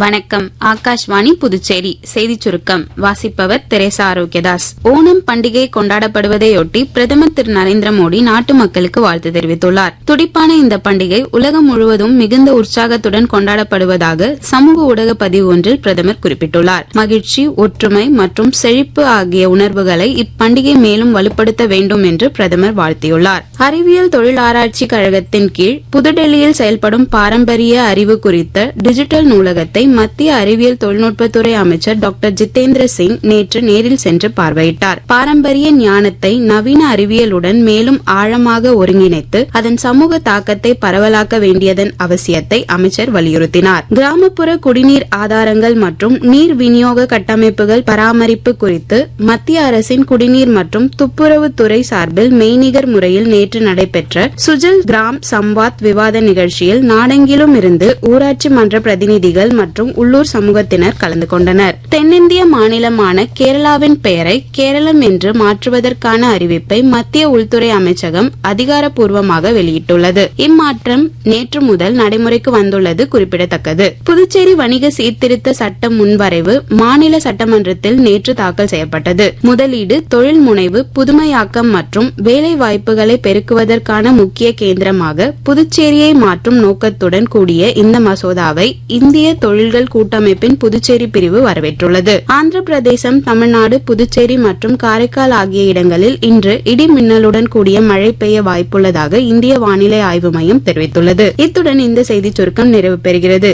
வணக்கம். ஆகாஷ்வாணி புதுச்சேரி செய்திச் சுருக்கம் வாசிப்பவர் தெரேசா ஆரோக்கியதாஸ். ஓணம் பண்டிகை கொண்டாடப்படுவதையொட்டி பிரதமர் திரு நரேந்திர மோடி நாட்டு மக்களுக்கு வாழ்த்து தெரிவித்துள்ளார். துடிப்பான இந்த பண்டிகை உலகம் முழுவதும் மிகுந்த உற்சாகத்துடன் கொண்டாடப்படுவதாக சமூக ஊடக பதிவு ஒன்றில் பிரதமர் குறிப்பிட்டுள்ளார். மகிழ்ச்சி, ஒற்றுமை மற்றும் செழிப்பு ஆகிய உணர்வுகளை இப்பண்டிகை மேலும் வலுப்படுத்த வேண்டும் என்று பிரதமர் வாழ்த்தியுள்ளார். அறிவியல் தொழில் ஆராய்ச்சி கழகத்தின் கீழ் புதுடெல்லியில் செயல்படும் பாரம்பரிய அறிவு குறித்த டிஜிட்டல் நூலகத்தை மத்திய அறிவியல் தொழில்நுட்பத்துறை அமைச்சர் டாக்டர் ஜிதேந்திர சிங் நேற்று நேரில் சென்று பார்வையிட்டார். பாரம்பரிய ஞானத்தை நவீன அறிவியலுடன் மேலும் ஆழமாக ஒருங்கிணைத்து அதன் சமூக தாக்கத்தை பரவலாக்க வேண்டியதன் அவசியத்தை அமைச்சர் வலியுறுத்தினார். கிராமப்புற குடிநீர் ஆதாரங்கள் மற்றும் நீர் விநியோக கட்டமைப்புகள் பராமரிப்பு குறித்து மத்திய அரசின் குடிநீர் மற்றும் துப்புரவுத்துறை சார்பில் மெய்நிகர் முறையில் நேற்று நடைபெற்ற சுஜல் கிராம் சம்வாத் விவாத நிகழ்ச்சியில் நாடெங்கிலும் இருந்து ஊராட்சி மன்ற பிரதிநிதிகள் மற்றும் உள்ளூர் சமூகத்தினர் கலந்து கொண்டனர். தென்னிந்திய மாநிலமான கேரளாவின் பெயரை கேரளம் என்று மாற்றுவதற்கான அறிவிப்பை மத்திய உள்துறை அமைச்சகம் அதிகாரப்பூர்வமாக வெளியிட்டுள்ளது. இம்மாற்றம் நேற்று முதல் நடைமுறைக்கு வந்துள்ளது குறிப்பிடத்தக்கது. புதுச்சேரி வணிக சீர்திருத்த சட்ட முன்வரைவு மாநில சட்டமன்றத்தில் நேற்று தாக்கல் செய்யப்பட்டது. முதலீடு, தொழில் முனைவு, புதுமையாக்கம் மற்றும் வேலை வாய்ப்புகளை பெருக்குவதற்கான முக்கிய கேந்திரமாக புதுச்சேரியை மாற்றும் நோக்கத்துடன் கூடிய இந்த மசோதாவை இந்திய தொழில்கள் கூட்டமைப்பின் புதுச்சேரி பிரிவு வரவேற்றுள்ளது. ஆந்திர பிரதேசம், தமிழ்நாடு, புதுச்சேரி மற்றும் காரைக்கால் ஆகிய இடங்களில் இன்று இடி மின்னலுடன் கூடிய மழை பெய்ய வாய்ப்புள்ளதாக இந்திய வானிலை ஆய்வு மையம் தெரிவித்துள்ளது. இத்துடன் இந்த செய்திச் சுருக்கம் நிறைவு பெறுகிறது.